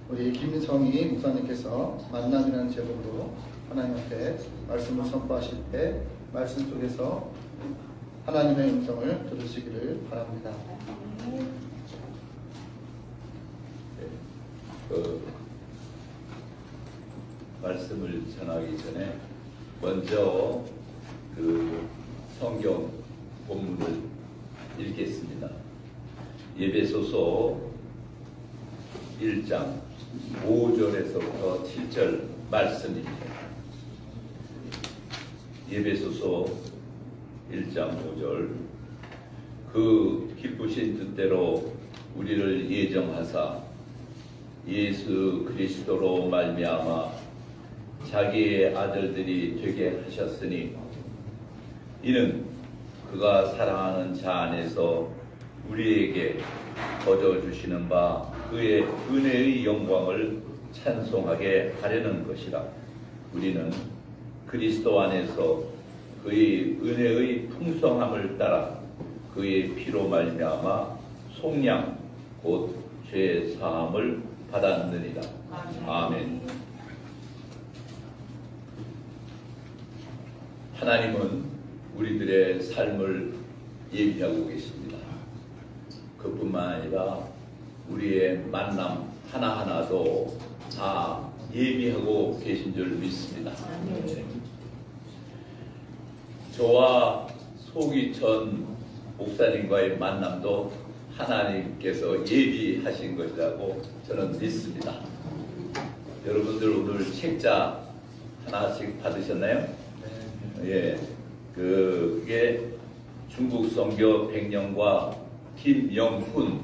우리 김성희 목사님께서 만남이라는 제목으로 하나님 앞에 말씀을 선포하실 때 말씀 속에서 하나님의 음성을 들으시기를 바랍니다. 말씀을 전하기 전에 먼저 성경 본문을 읽겠습니다. 에베소서 1장 5절에서부터 7절 말씀입니다. 에베소서 1장 5절 그 기쁘신 뜻대로 우리를 예정하사 예수 그리스도로 말미암아 자기의 아들들이 되게 하셨으니 이는 그가 사랑하는 자 안에서 우리에게 거저 주시는 바 그의 은혜의 영광을 찬송하게 하려는 것이라. 우리는 그리스도 안에서 그의 은혜의 풍성함을 따라 그의 피로 말미암아 속량 곧 죄 사함을 받았느니라. 아멘. 하나님은 우리들의 삶을 예비하고 계십니다. 그뿐만 아니라 우리의 만남 하나하나도 다 예비하고 계신 줄 믿습니다. 저와 소기천 목사님과의 만남도 하나님께서 예비하신 것이라고 저는 믿습니다. 여러분들 오늘 책자 하나씩 받으셨나요? 예, 그게 중국 선교 100년과 김영훈이라는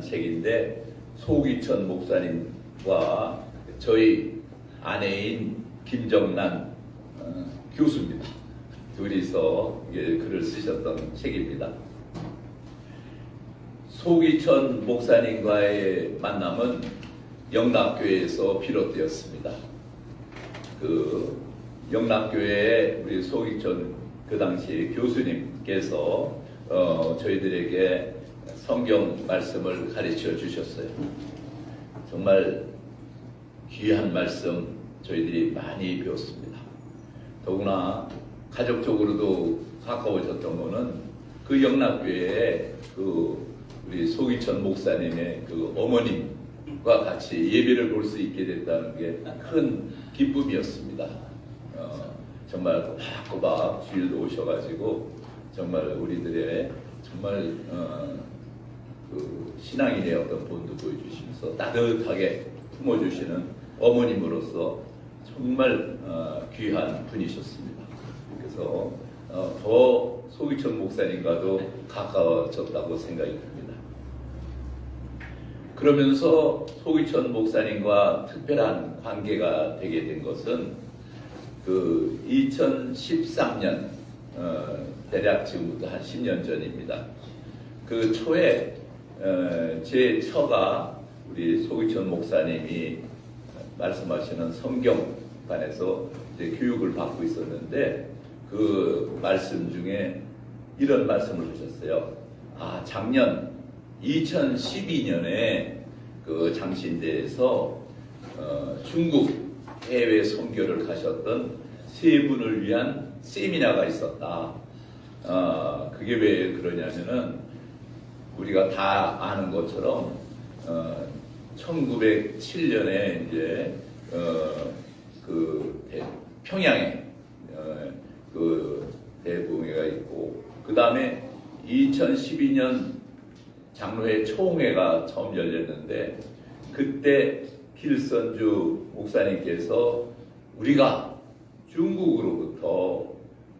책인데 소기천 목사님과 저희 아내인 김정란 교수입니다. 둘이서 글을 쓰셨던 책입니다. 소기천 목사님과의 만남은 영락교회에서 비롯되었습니다. 영락교회에 우리 소기천 그 당시 교수님께서 저희들에게 성경 말씀을 가르쳐 주셨어요. 정말 귀한 말씀 저희들이 많이 배웠습니다. 더구나 가족적으로도 가까워졌던 거는 그 영락교회에 우리 소기천 목사님의 어머님과 같이 예배를 볼 수 있게 됐다는 게 큰 기쁨이었습니다. 정말 꼬박꼬박 주일도 오셔가지고 정말 우리들의 정말 신앙인의 어떤 본도 보여주시면서 따뜻하게 품어주시는 어머님으로서 정말 귀한 분이셨습니다. 그래서 더 소기천 목사님과도 가까워졌다고 생각이 듭니다. 그러면서 소기천 목사님과 특별한 관계가 되게 된 것은 2013년 대략 지금부터 한 10년 전입니다. 그 초에 제 처가 우리 소기천 목사님이 말씀하시는 성경관에서 이제 교육을 받고 있었는데 그 말씀 중에 이런 말씀을 하셨어요. 작년 2012년에 그 장신대에서 중국 해외 선교를 가셨던 세 분을 위한 세미나가 있었다. 그게 왜 그러냐면은 우리가 다 아는 것처럼 1907년에 이제 평양에 대봉회가 있고 그 다음에 2012년 장로회 총회가 처음 열렸는데 그때 길선주 목사님께서 우리가 중국으로부터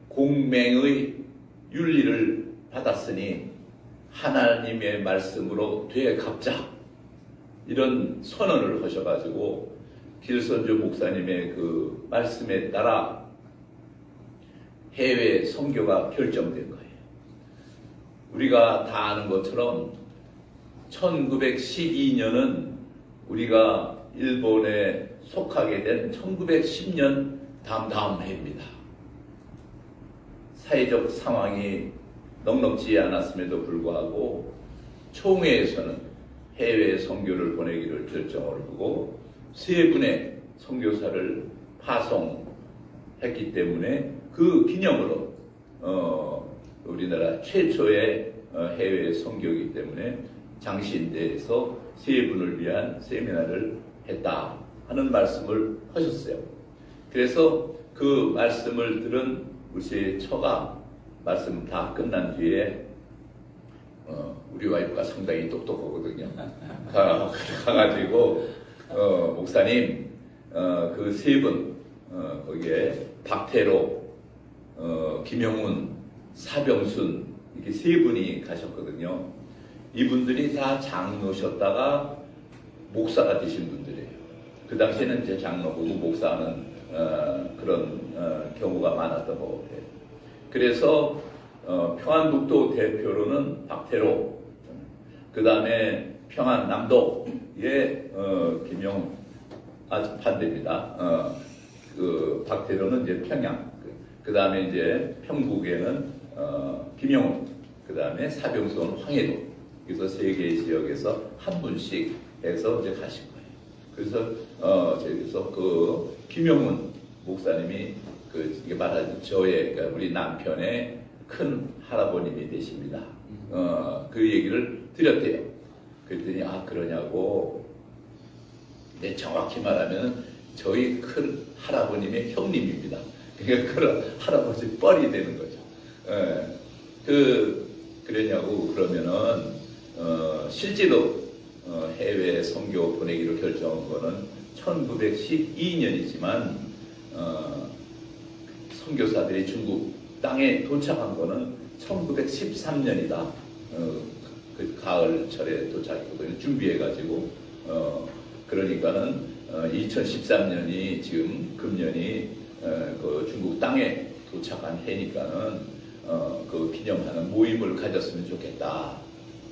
공맹의 윤리를 받았으니 하나님의 말씀으로 되갚자 이런 선언을 하셔가지고 길선주 목사님의 그 말씀에 따라 해외 선교가 결정된 거예요. 우리가 다 아는 것처럼 1912년은 우리가 일본에 속하게 된 1910년 다음 해입니다. 사회적 상황이 넉넉지 않았음에도 불구하고 총회에서는 해외 선교를 보내기를 결정을 하고 3분의 선교사를 파송했기 때문에 그 기념으로 우리나라 최초의 해외 선교이기 때문에 장신대에서 3분을 위한 세미나를 했다 하는 말씀을 하셨어요. 그래서 그 말씀을 들은 우리 처가 말씀 다 끝난 뒤에 우리 와이프가 상당히 똑똑하거든요. 가가지고 목사님 그 3분 거기에 박태로, 김영훈, 사병순 이렇게 3분이 가셨거든요. 이분들이 다 장로셨다가 목사가 되신 분들이에요. 그 당시에는 이제 장로고 목사는 그런 경우가 많았던 것 같아요. 그래서 평안북도 대표로는 박태로, 그 다음에 평안남도의 김영 반대입니다. 그 박태로는 이제 평양, 그 다음에 이제 평북에는 김영훈, 그 다음에 사병수는 황해도. 그래서 3개의 지역에서 한 분씩 해서 이제 가신 거예요. 그래서 저기서 그 김영훈 목사님이 이게 말하자면 그러니까 우리 남편의 큰 할아버님이 되십니다. 그 얘기를 드렸대요. 그랬더니 그러냐고. 근데 정확히 말하면 저희 큰 할아버님의 형님입니다. 그러니까 그런 할아버지 뻘이 되는 거죠. 그러냐고 그러면은 실제로 해외 선교 보내기로 결정한 거는 1912년이지만 선교사들이 중국 땅에 도착한 거는 1913년이다. 그 가을철에 도착했거든요. 준비해가지고 그러니까는 2013년이 지금 금년이 그 중국 땅에 도착한 해니까는 그 기념하는 모임을 가졌으면 좋겠다.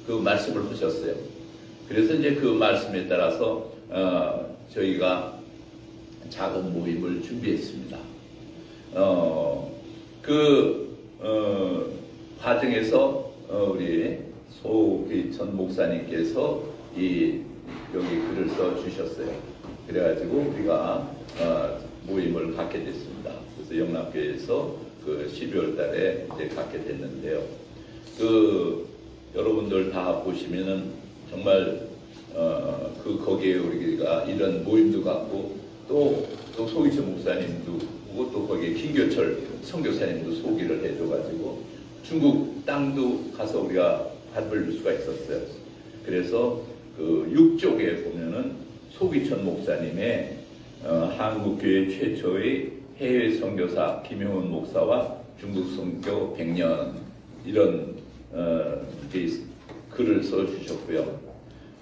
그 말씀을 하셨어요. 그래서 이제 그 말씀에 따라서 저희가 작은 모임을 준비했습니다. 과정에서 우리 소기천 목사님께서 여기 글을 써 주셨어요. 그래가지고 우리가 모임을 갖게 됐습니다. 그래서 영남교회에서 그 12월 달에 이제 갖게 됐는데요. 여러분들 다 보시면은 정말 거기에 우리가 이런 모임도 갖고 또 소기천 목사님도 보고 또 거기에 김교철 선교사님도 소개를 해줘가지고 중국 땅도 가서 우리가 밟을 수가 있었어요. 그래서 그 6쪽에 보면은 소기천 목사님의 한국교회 최초의 해외 선교사 김영훈 목사와 중국 선교 100년 이런 글을 써주셨고요.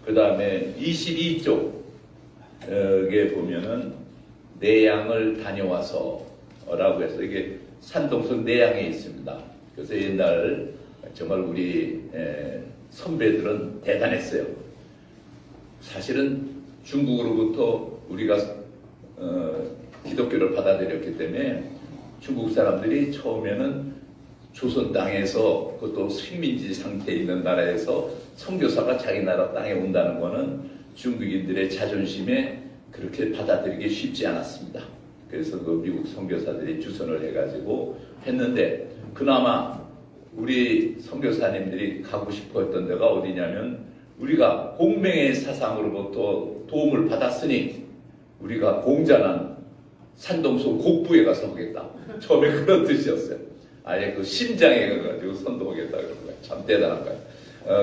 그 다음에 22쪽에 보면은 내양을 다녀와서 라고 해서 이게 산동성 내양에 있습니다. 그래서 옛날 정말 우리 선배들은 대단했어요. 사실은 중국으로부터 우리가 기독교를 받아들였기 때문에 중국 사람들이 처음에는 조선 땅에서 그것도 식민지 상태에 있는 나라에서 선교사가 자기 나라 땅에 온다는 것은 중국인들의 자존심에 그렇게 받아들이기 쉽지 않았습니다. 그래서 그 미국 선교사들이 주선을 해가지고 했는데 그나마 우리 선교사님들이 가고 싶어 했던 데가 어디냐면 우리가 공명의 사상으로부터 도움을 받았으니 우리가 공자난 산동소 곡부에 가서 하겠다. 처음에 그런 뜻이었어요. 아예 그 심장에 가가지고 선동하겠다 그런 거예요. 참 대단한 거예요.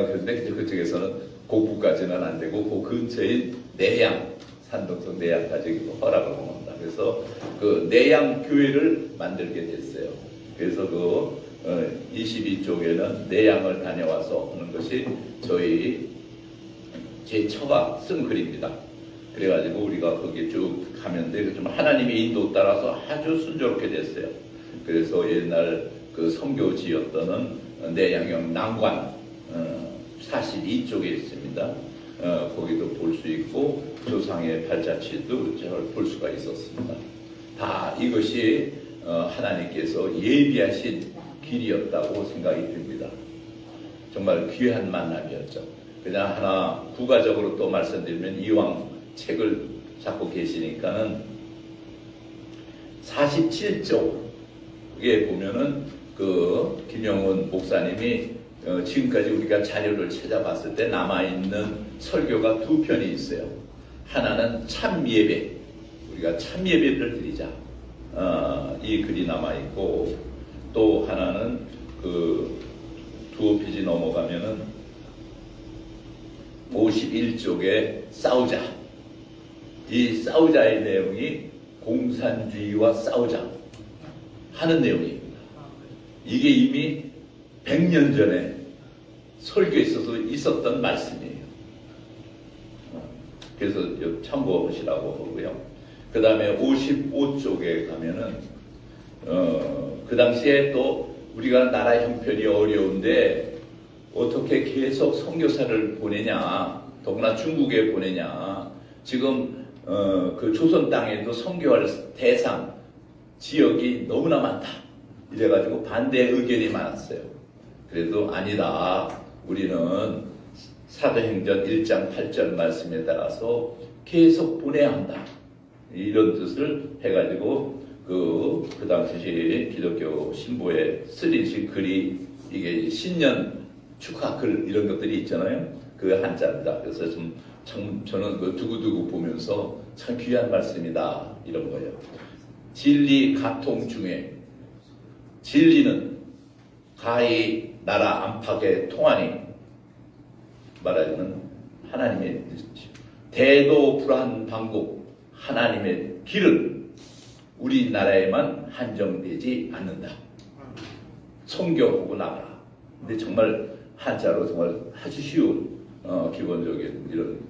그런데 그쪽에서는 곡부까지는 안 되고 그 근처인 내양, 산동성 내양까지 허락을 합니다. 그래서 그 내양 교회를 만들게 됐어요. 그래서 22쪽에는 내양을 다녀와서 하는 것이 제 처가 쓴 글입니다. 그래가지고 우리가 거기 쭉 가면 돼. 좀 하나님의 인도 따라서 아주 순조롭게 됐어요. 그래서 옛날 그 선교지였던 내양형 난관 42쪽에 있습니다. 거기도 볼 수 있고 조상의 발자취도 볼 수가 있었습니다. 다 이것이 하나님께서 예비하신 길이었다고 생각이 듭니다. 정말 귀한 만남이었죠. 그냥 하나 부가적으로 또 말씀드리면 이왕 책을 잡고 계시니까는 47쪽에 보면은 그 김영훈 목사님이 지금까지 우리가 자료를 찾아봤을 때 남아있는 설교가 두 편이 있어요. 하나는 참예배, 우리가 참예배를 드리자, 이 글이 남아있고, 또 하나는 그 두어 페이지 넘어가면은 51쪽에 싸우자. 이 싸우자의 내용이 공산주의와 싸우자 하는 내용입니다. 이게 이미 100년 전에 설교에 있었던 말씀이에요. 그래서 참고하시라고 하고요. 그 다음에 55쪽에 가면은 그 당시에 또 우리가 나라 형편이 어려운데 어떻게 계속 선교사를 보내냐, 더구나 중국에 보내냐. 지금 그 조선 땅에도 선교할 대상 지역이 너무나 많다. 이래가지고 반대 의견이 많았어요. 그래도 아니다. 우리는 사도행전 1장 8절 말씀에 따라서 계속 보내야 한다. 이런 뜻을 해가지고 그 당시 기독교 신보에 쓰린 글이 이게 신년 축하 글 이런 것들이 있잖아요. 그 한자입니다. 그래서 참 저는 그 두고두고 보면서 참 귀한 말씀이다 이런 거예요. 진리 가통 중에 진리는 가히 나라 안팎에 통하니 말하자면 하나님의 대도 불한 방국 하나님의 길은 우리나라에만 한정되지 않는다. 성교하고 나가라. 근데 정말 한자로 정말 아주 쉬운 기본적인 이런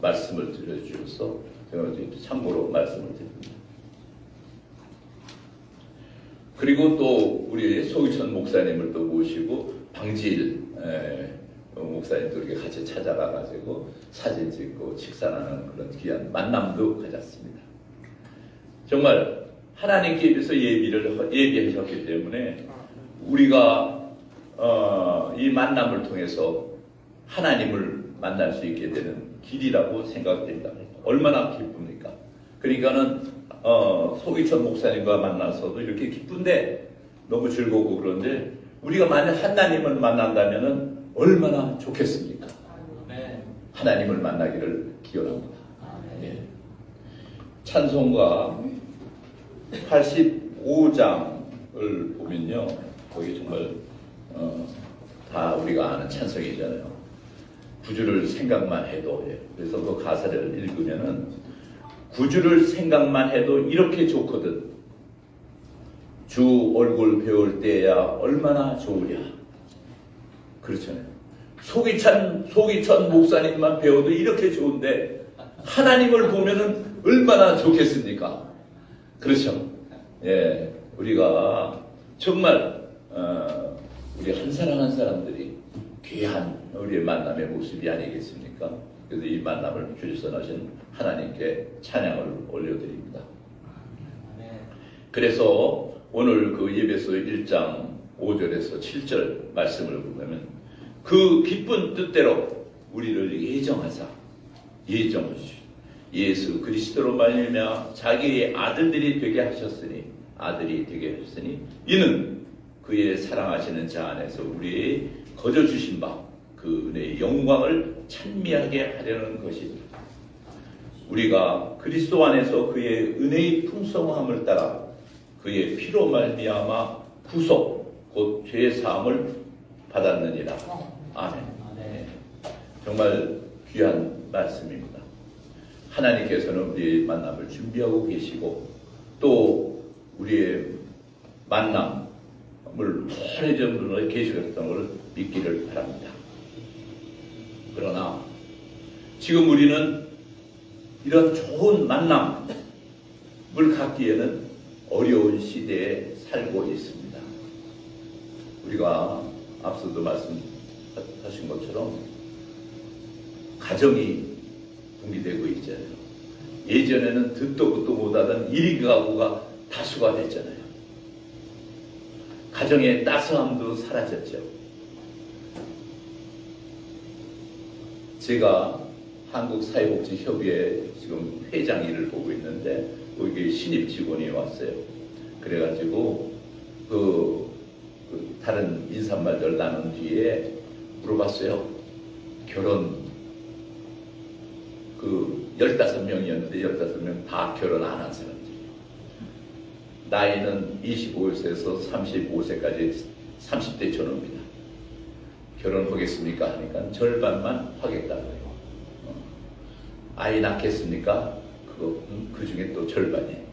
말씀을 들려주셔서 제가 참고로 말씀을 드립니다. 그리고 또 우리 소기천 목사님을 또 모시고 방지일 목사님도 이렇게 같이 찾아가가지고 사진 찍고 식사하는 그런 귀한 만남도 가졌습니다. 정말 하나님께 비해서 예비하셨기 때문에 우리가 이 만남을 통해서 하나님을 만날 수 있게 되는 길이라고 생각됩니다. 얼마나 기쁩니까? 그러니까는 소기천 목사님과 만나서도 이렇게 기쁜데 너무 즐거우고 그런데 우리가 만약 하나님을 만난다면은 얼마나 좋겠습니까? 하나님을 만나기를 기원합니다. 예. 찬송가 85장을 보면요, 거기 정말 다 우리가 아는 찬송이잖아요. 구주를 생각만 해도. 예. 그래서 그 가사를 읽으면은 구주를 생각만 해도 이렇게 좋거든. 주 얼굴 배울 때야 얼마나 좋으랴. 그렇잖아요. 소기천 목사님만 배워도 이렇게 좋은데 하나님을 보면은 얼마나 좋겠습니까? 그렇죠. 예, 우리가 정말 우리 한 사람 한 사람들이 귀한 우리의 만남의 모습이 아니겠습니까? 그래서 이 만남을 주선하신 하나님께 찬양을 올려드립니다. 그래서 오늘 그 예배소 1장 5절에서 7절 말씀을 보면 그 기쁜 뜻대로 우리를 예정하사 예수 그리스도로 말미암아 자기의 아들이 되게 하셨으니 이는 그의 사랑하시는 자 안에서 우리의 거저 주신 바 그 은혜의 영광을 찬미하게 하려는 것입니다. 우리가 그리스도 안에서 그의 은혜의 풍성함을 따라 그의 피로 말미암아 구속 곧 죄 사함을 받았느니라. 아멘. 정말 귀한 말씀입니다. 하나님께서는 우리의 만남을 준비하고 계시고 또 우리의 만남을 오래전부터 계시했던 것을 믿기를 바랍니다. 그러나 지금 우리는 이런 좋은 만남을 갖기에는 어려운 시대에 살고 있습니다. 우리가 앞서도 말씀하신 것처럼 가정이 붕괴되고 있잖아요. 예전에는 듣도 듣도 못하던 1인 가구가 다수가 됐잖아요. 가정의 따스함도 사라졌죠. 제가 한국사회복지협의회 지금 회장 일을 보고 있는데 여기 신입 직원이 왔어요. 그래가지고 다른 인사말들 나눈 뒤에 물어봤어요. 결혼 15명이었는데 15명 다 결혼 안 한 사람들이에요. 나이는 25세에서 35세까지 30대 전후입니다. 결혼하겠습니까? 하니까 절반만 하겠다고요. 아이 낳겠습니까? 그 중에 또 절반이에요.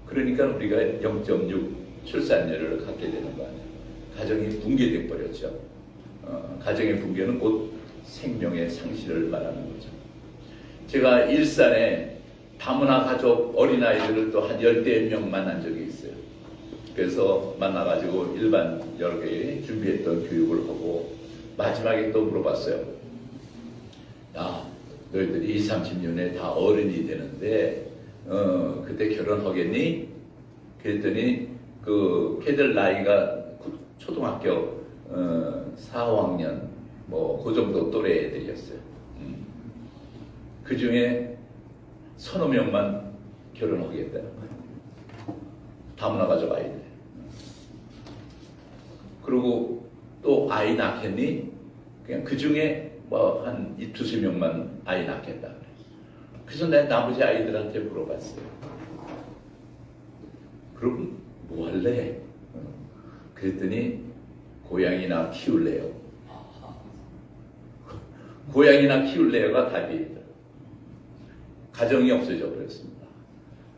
그러니까 우리가 0.6 출산율을 갖게 되는 거 아니에요. 가정이 붕괴돼 버렸죠. 가정의 붕괴는 곧 생명의 상실을 말하는 거죠. 제가 일산에 다문화 가족 어린아이들을 또 한 10대 명 만난 적이 있어요. 그래서 만나가지고 일반 여러 개 준비했던 교육을 하고 마지막에 또 물어봤어요. 야, 너희들이 20, 30년에 다 어른이 되는데 그때 결혼하겠니? 그랬더니 걔들 나이가 초등학교 4, 5학년 뭐 그 정도 또래 애들이었어요. 그 중에 서너 명만 결혼하겠다는 거예요. 다문화 가족 아이들. 그리고 또 아이 낳겠니? 그냥 그 중에 뭐 한 2~3명만 아이 낳겠다 그래요. 그래서 내가 나머지 아이들한테 물어봤어요. 그럼 뭐 할래? 그랬더니 고양이나 키울래요. 고양이나 키울래요가 답이에요. 가정이 없어져 버렸습니다.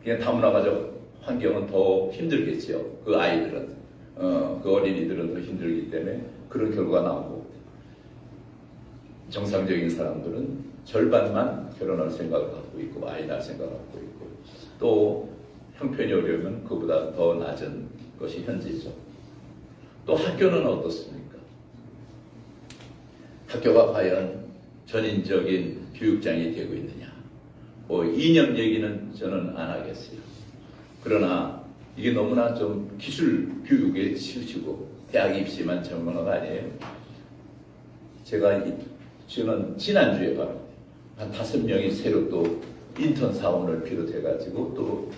그냥 다문화 가족 환경은 더 힘들겠죠. 그 아이들은, 그 어린이들은 더 힘들기 때문에 그런 결과가 나오고, 정상적인 사람들은 절반만 결혼할 생각을 갖고 있고, 아이 낳을 생각을 갖고 있고, 또 형편이 어려우면 그보다 더 낮은 것이 현재죠. 또 학교는 어떻습니까? 학교가 과연 전인적인 교육장이 되고 있느냐? 뭐 이념 얘기는 저는 안 하겠어요. 그러나 이게 너무나 좀 기술 교육에 치우치고 대학 입시만 전문화가 아니에요. 저는 지난주에 바로 한 5명이 새로 또 인턴 사원을 비롯해가지고 또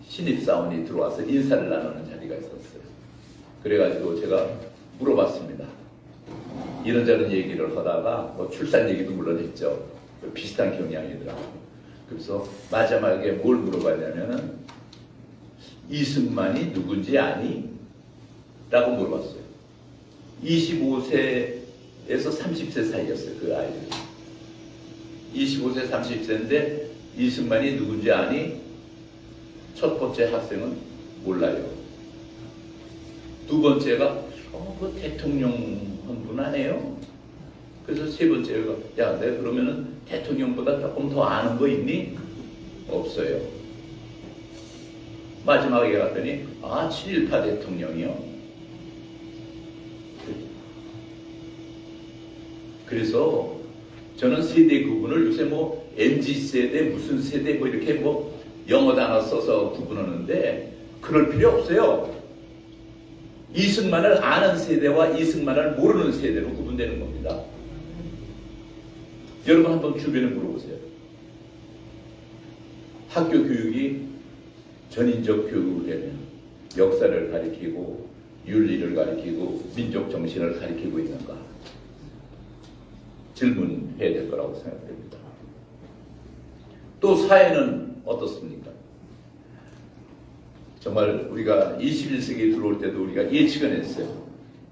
신입 사원이 들어와서 인사를 나누는 자리가 있었어요. 그래가지고 제가 물어봤습니다. 이런저런 얘기를 하다가 뭐 출산 얘기도 물론 했죠. 비슷한 경향이더라고요. 그래서 마지막에 뭘 물어봤냐면은 이승만이 누군지 아니? 라고 물어봤어요. 25세에서 30세 사이였어요. 그 아이들. 25세, 30세인데 이승만이 누군지 아니? 첫 번째 학생은 몰라요. 두 번째가 그 대통령 한 분 아니에요? 그래서 세 번째가 야, 내가 그러면은 대통령보다 조금 더 아는 거 있니? 없어요. 마지막에 갔더니 7.18 대통령이요. 그래서 저는 세대 구분을 요새 뭐 MZ세대 무슨 세대 뭐 이렇게 뭐 영어 단어 써서 구분하는데 그럴 필요 없어요. 이승만을 아는 세대와 이승만을 모르는 세대로 구분되는 겁니다. 여러분 한번 주변에 물어보세요. 학교 교육이 전인적 교육으로 되면 역사를 가리키고 윤리를 가리키고 민족 정신을 가리키고 있는가? 질문해야 될 거라고 생각됩니다. 또 사회는 어떻습니까? 정말 우리가 21세기에 들어올 때도 우리가 예측은 했어요.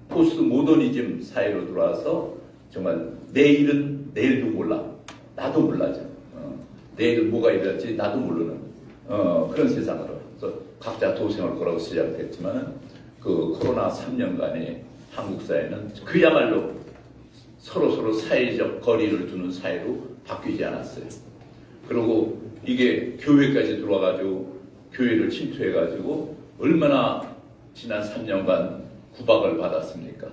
포스트 모더니즘 사회로 들어와서 정말 내일은 내일도 몰라. 나도 몰라죠. 내일은 뭐가 일어날지 나도 모르는 그런 세상으로. 그래서 각자 도생할 거라고 시작했지만 그 코로나 3년간의 한국 사회는 그야말로 서로 사회적 거리를 두는 사회로 바뀌지 않았어요. 그리고 이게 교회까지 들어와가지고 교회를 침투해가지고 얼마나 지난 3년간 구박을 받았습니까?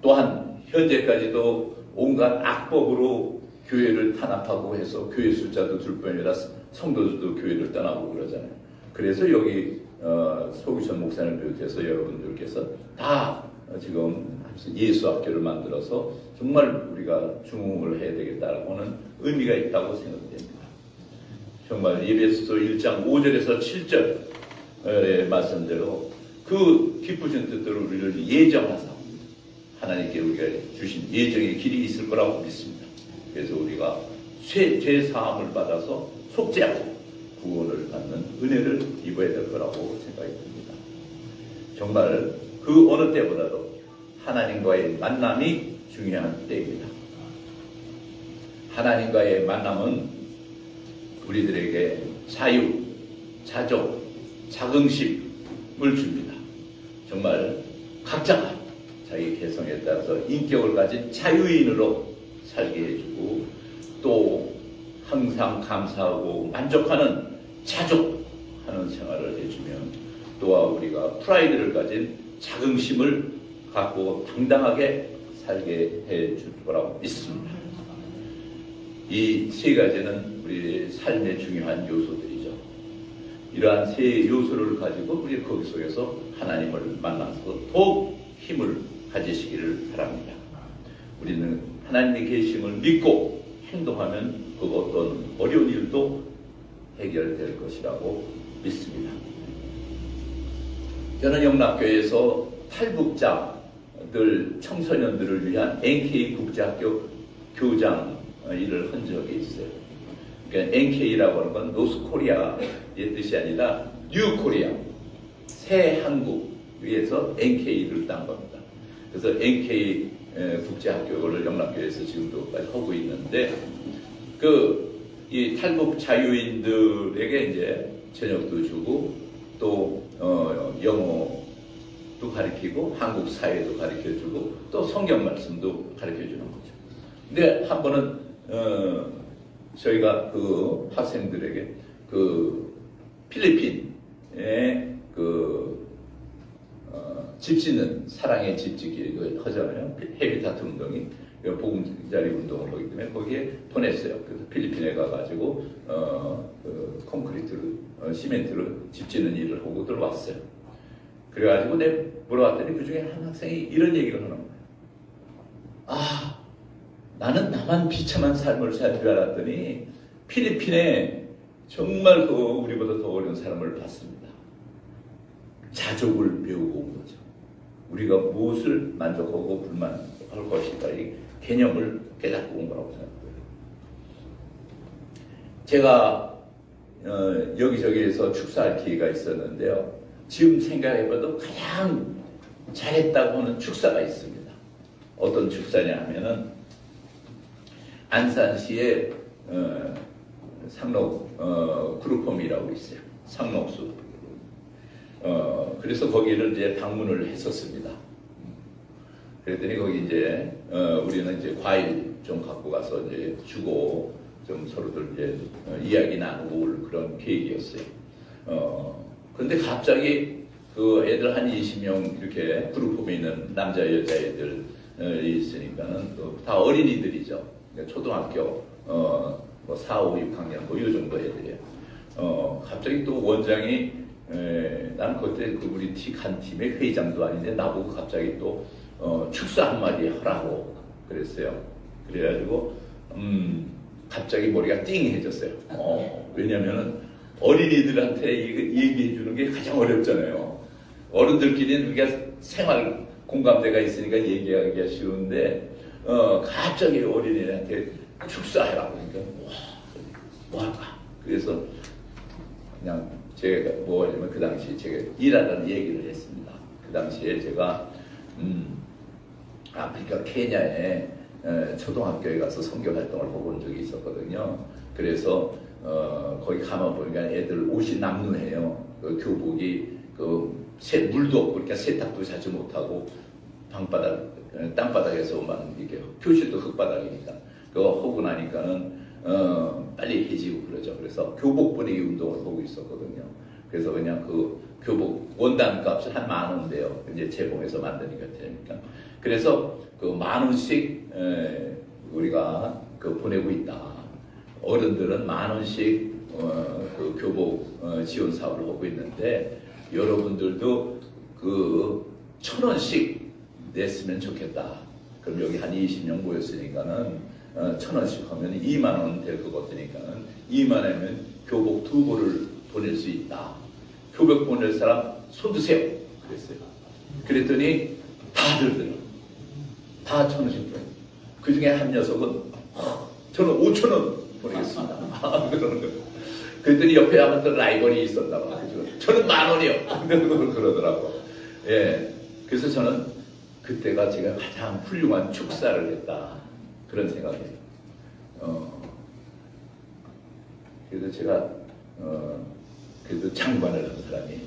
또한 현재까지도 온갖 악법으로 교회를 탄압하고 해서 교회 숫자도 줄 뿐이라 성도들도 교회를 떠나고 그러잖아요. 그래서 여기 소규천 목사님 비롯해서 여러분들께서 다 지금 그래서 예수학교를 만들어서 정말 우리가 중흥을 해야 되겠다라고 하는 의미가 있다고 생각됩니다. 정말 에베소서 1장 5절에서 7절의 말씀대로 그 기쁘신 뜻대로 우리를 예정하사 하나님께 우리가 주신 예정의 길이 있을 거라고 믿습니다. 그래서 우리가 죄 사함을 받아서 속죄하고 구원을 받는 은혜를 입어야 될 거라고 생각이 듭니다. 정말 그 어느 때보다도 하나님과의 만남이 중요한 때입니다. 하나님과의 만남은 우리들에게 자유, 자족, 자긍심을 줍니다. 정말 각자가 자기 개성에 따라서 인격을 가진 자유인으로 살게 해주고 또 항상 감사하고 만족하는 자족하는 생활을 해주면 또한 우리가 프라이드를 가진 자긍심을 갖고 당당하게 살게 해줄 거라고 믿습니다. 이 세 가지는 우리 삶의 중요한 요소들이죠. 이러한 세 요소를 가지고 우리 거기 속에서 하나님을 만나서 더욱 힘을 가지시기를 바랍니다. 우리는 하나님의 계심을 믿고 행동하면 그 어떤 어려운 일도 해결될 것이라고 믿습니다. 저는 영락교회에서 탈북자들, 청소년들을 위한 NK 국제학교 교장 일을 한 적이 있어요. 그러니까 NK라고 하는 건 노스코리아의 뜻이 아니라 뉴코리아, 새 한국 위에서 NK를 딴 겁니다. 그래서 NK 국제학교를 영락교회에서 지금도까지 하고 있는데 이 탈북 자유인들에게 이제 저녁도 주고 또 영어도 가르치고 한국 사회도 가르쳐주고 또 성경 말씀도 가르쳐주는 거죠. 근데 한 번은 저희가 그 학생들에게 그 필리핀의 집 짓는 사랑의 집 짓기 하잖아요. 헤비타트 운동이 보금자리 운동을 하기 때문에 거기에 보냈어요. 그래서 필리핀에 가가지고 콘크리트를 시멘트를 집 짓는 일을 하고 들어왔어요. 그래가지고 내가 물어봤더니 그 중에 한 학생이 이런 얘기를 하는 거예요. 아, 나는 나만 비참한 삶을 살 줄 알았더니 필리핀에 정말 우리보다 더 어려운 사람을 봤습니다. 자족을 배우고 온 거죠. 우리가 무엇을 만족하고 불만할 것인가 이 개념을 깨닫고 온 거라고 생각해요. 제가 여기저기에서 축사할 기회가 있었는데요. 지금 생각해봐도 가장 잘했다고 하는 축사가 있습니다. 어떤 축사냐 하면은 안산시에 상록 그룹홈이라고 있어요. 상록수. 그래서 거기를 이제 방문을 했었습니다. 그랬더니 거기 이제 우리는 이제 과일 좀 갖고 가서 이제 주고 좀 서로들 이제 이야기 나누고 올 그런 계획이었어요. 그런데 갑자기 그 애들 한 20명 이렇게 그룹홈에 있는 남자 여자 애들이 있으니까는 다 어린이들이죠. 그러니까 초등학교 뭐 4, 5, 6학년 뭐 이 정도 애들이에요. 갑자기 또 원장이 난 그때 우리 한 팀의 회장도 아닌데 나보고 갑자기 또 축사 한마디 하라고 그랬어요. 그래가지고 갑자기 머리가 띵해졌어요. 왜냐면은 어린이들한테 얘기해 주는 게 가장 어렵잖아요. 어른들끼리는 우리가 생활 공감대가 있으니까 얘기하기가 쉬운데 갑자기 어린이한테 축사해라 그러니까 뭐 할까? 그래서 그냥 제가 뭐 하냐면 그 당시 제가 일하다는 얘기를 했습니다. 그 당시에 제가 아프리카 케냐에 초등학교에 가서 선교 활동을 하고 온 적이 있었거든요. 그래서 거기 가만 보니까 애들 옷이 남루해요. 그 교복이 물도 없고 그러니까 세탁도 자주 못하고 땅바닥에서만 이렇게 표실도 흙바닥이니까 그거 하고 나니까는 빨리 해지고 그러죠. 그래서 교복 보내기 운동을 하고 있었거든요. 그래서 그냥 그 교복 원단 값이 한 10,000원인데요. 이제 재봉해서 만드니까 되니까. 그래서 그 10,000원씩 우리가 보내고 있다. 어른들은 10,000원씩 그 교복 지원 사업을 하고 있는데 여러분들도 1,000원씩 냈으면 좋겠다. 그럼 여기 한 20명 모였으니까는 1,000원씩 하면 2만 원 될 것 같으니까는 2만 원이면 교복 2벌을 보낼 수 있다. 교복 보낼 사람 손 드세요. 그랬어요. 그랬더니 다들 들어. 다 1,000원씩 보내. 그 중에 한 녀석은 저는 5,000원 보내겠습니다. 그러는 거예요. 그랬더니 옆에 아무튼 라이벌이 있었나 봐. 저는 10,000원이요. 그러더라고. 예. 그래서 저는 그때가 제가 가장 훌륭한 축사를 했다. 그런 생각이에요. 그래서 제가 그래도 장관을 한 사람이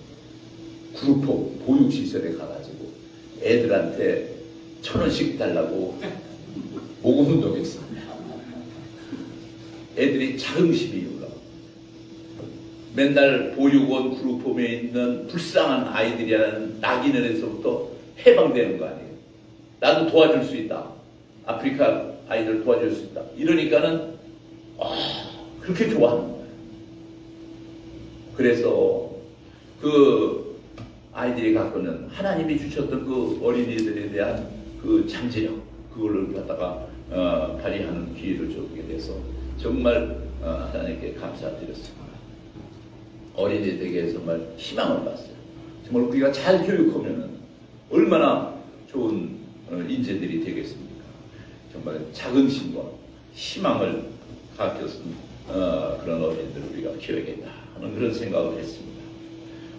그룹홈 보육시설에 가가지고 애들한테 1,000원씩 달라고 모금운동했습니다. 애들이 자긍심이 올라와. 맨날 보육원 그룹홈에 있는 불쌍한 아이들이라는 낙인에서부터 해방되는 거 아니에요. 나도 도와줄 수 있다. 아프리카 아이들 도와줄 수 있다. 이러니까는 그렇게 좋아하는 거예요. 그래서 그 아이들이 갖고는 하나님이 주셨던 그 어린이들에 대한 그 잠재력 그걸 갖다가 발휘하는 기회를 주게 돼서 정말 하나님께 감사드렸습니다. 어린이들에게 정말 희망을 봤어요. 정말 우리가 잘 교육하면 얼마나 좋은 인재들이 되겠습니까? 정말 자긍심과 희망을 갖게 쓴 그런 어린이들을 우리가 키워야겠다 하는 그런 생각을 했습니다.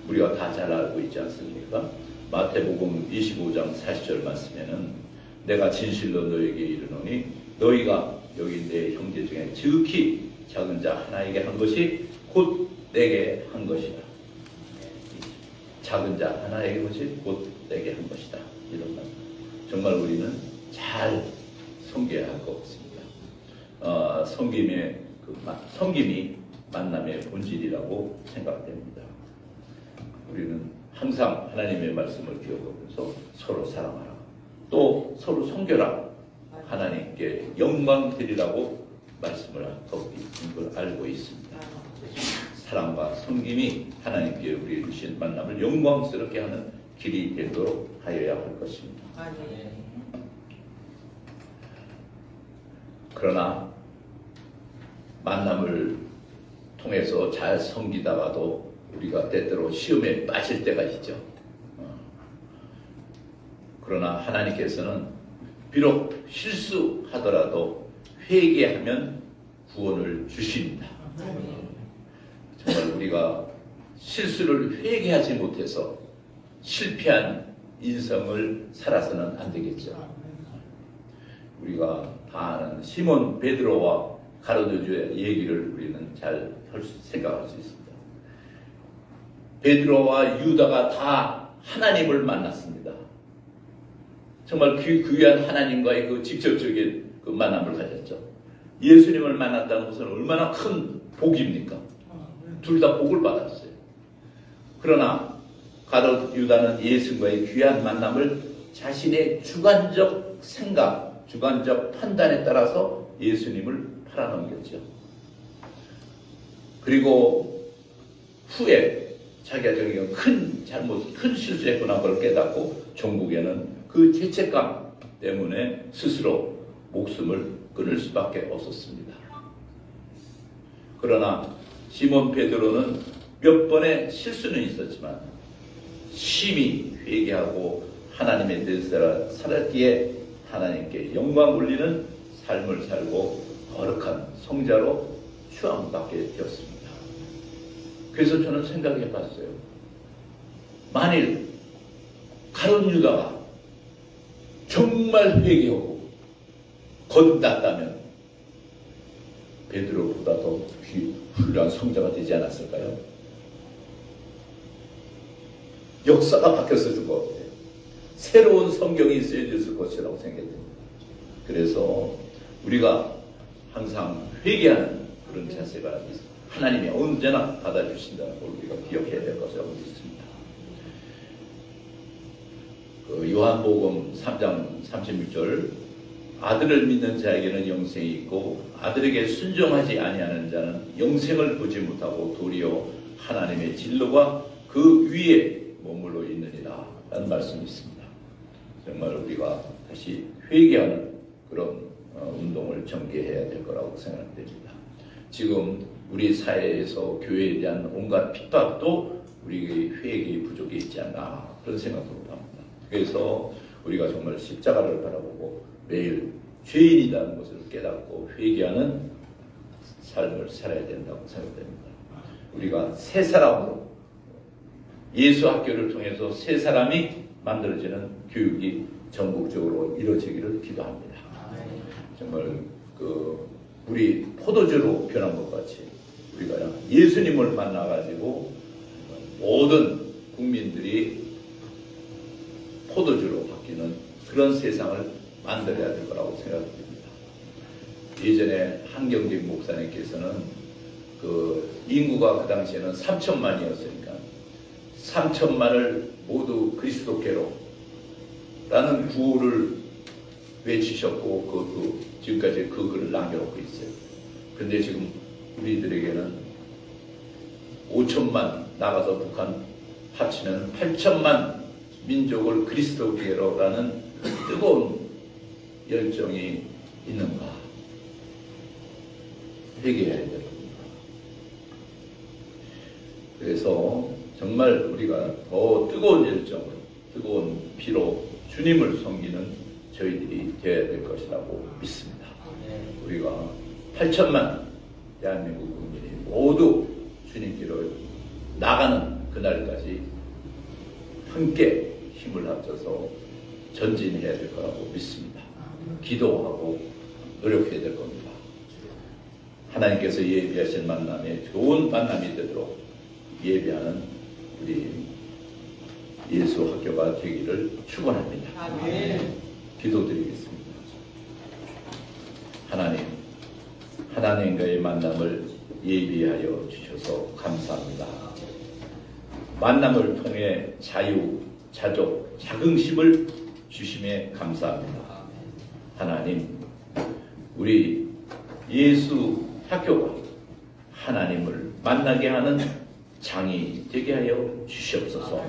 우리가 다 잘 알고 있지 않습니까? 마태복음 25장 40절 말씀에는 내가 진실로 너에게 이르노니 너희가 여기 내 형제 중에 지극히 작은 자 하나에게 한 것이 곧 내게 한 것이다. 작은 자 하나에게 한 것이 곧 내게 한 것이다. 이런 말. 정말 우리는 잘 섬겨야 할 것 같습니다. 섬김이 만남의 본질이라고 생각됩니다. 우리는 항상 하나님의 말씀을 기억하면서 서로 사랑하라. 또 서로 섬겨라. 하나님께 영광 드리라고 말씀을 하고 있는 걸 알고 있습니다. 사랑과 섬김이 하나님께 우리에게 주신 만남을 영광스럽게 하는 길이 되도록 하여야 할 것입니다. 그러나 만남을 통해서 잘 섬기다가도 우리가 때때로 시험에 빠질 때가 있죠. 그러나 하나님께서는 비록 실수하더라도 회개하면 구원을 주십니다. 정말 우리가 실수를 회개하지 못해서 실패한 인생을 살아서는 안 되겠죠. 우리가 다 아는 시몬 베드로와 가룟유다의 얘기를 우리는 잘 생각할 수 있습니다. 베드로와 유다가 다 하나님을 만났습니다. 정말 귀한 하나님과의 그 직접적인 그 만남을 가졌죠. 예수님을 만났다는 것은 얼마나 큰 복입니까? 둘 다 복을 받았어요. 그러나 가룟 유다는 예수님과의 귀한 만남을 자신의 주관적 생각, 주관적 판단에 따라서 예수님을 팔아넘겼죠. 그리고 후에 자기가 저기가 큰 잘못, 큰 실수했구나 그걸 깨닫고 종국에는 그 죄책감 때문에 스스로 목숨을 끊을 수밖에 없었습니다. 그러나 시몬 베드로는 몇 번의 실수는 있었지만 심히 회개하고 하나님의 뜻대로 살았기에 하나님께 영광 올리는 삶을 살고 거룩한 성자로 추앙받게 되었습니다. 그래서 저는 생각해 봤어요. 만일 가룟 유다가 정말 회개하고 거듭났다면 베드로보다 더 훌륭한 성자가 되지 않았을까요? 역사가 바뀌었을 것 같아요. 새로운 성경이 쓰여졌을 것이라고 생각됩니다. 그래서 우리가 항상 회개하는 그런 자세가 있습니다. 하나님이 언제나 받아주신다는 걸 우리가 기억해야 될 것이라고 믿습니다. 그 요한복음 3장 36절 아들을 믿는 자에게는 영생이 있고 아들에게 순종하지 아니하는 자는 영생을 보지 못하고 도리어 하나님의 진노가 그 위에 머물러 있느니라 라는 말씀이 있습니다. 정말 우리가 다시 회개하는 그런 운동을 전개해야 될 거라고 생각됩니다. 지금 우리 사회에서 교회에 대한 온갖 핍박도 우리의 회개의 부족이 있지 않나 그런 생각도 합니다. 그래서 우리가 정말 십자가를 바라보고 매일 죄인이라는 것을 깨닫고 회개하는 삶을 살아야 된다고 생각됩니다. 우리가 새 사람으로 예수 학교를 통해서 새 사람이 만들어지는 교육이 전국적으로 이루어지기를 기도합니다. 정말 우리 포도주로 변한 것 같이 우리가 예수님을 만나가지고 모든 국민들이 포도주로 바뀌는 그런 세상을 만들어야 될 거라고 생각됩니다. 예전에 한경직 목사님께서는 인구가 그 당시에는 3천만이었으니까 3천만을 모두 그리스도께로 라는 구호를 외치셨고 지금까지 그 글을 남겨놓고 있어요. 그런데 지금 우리들에게는 5천만 나가서 북한 합치면 8천만 민족을 그리스도께로라는 뜨거운 열정이 있는가 회개해야 될 겁니다. 그래서 정말 우리가 더 뜨거운 열정으로 뜨거운 피로 주님을 섬기는 저희들이 되어야 될 것이라고 믿습니다. 우리가 8천만 대한민국 국민이 모두 주님께로 나가는 그날까지 함께 힘을 합쳐서 전진해야 될 거라고 믿습니다. 기도하고 노력해야 될 겁니다. 하나님께서 예비하신 만남에 좋은 만남이 되도록 예비하는 우리 예수 학교가 되기를 축원합니다. 기도드리겠습니다. 하나님과의 만남을 예비하여 주셔서 감사합니다. 만남을 통해 자유, 자족, 자긍심을 주심에 감사합니다. 하나님, 우리 예수 학교가 하나님을 만나게 하는 장이 되게 하여 주시옵소서.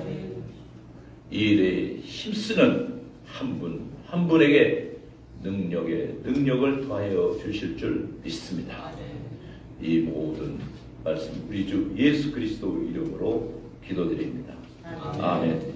이 일에 힘쓰는 한 분 한 분에게 능력을 더하여 주실 줄 믿습니다. 이 모든 말씀 우리 주 예수 그리스도 이름으로 기도드립니다. 아멘.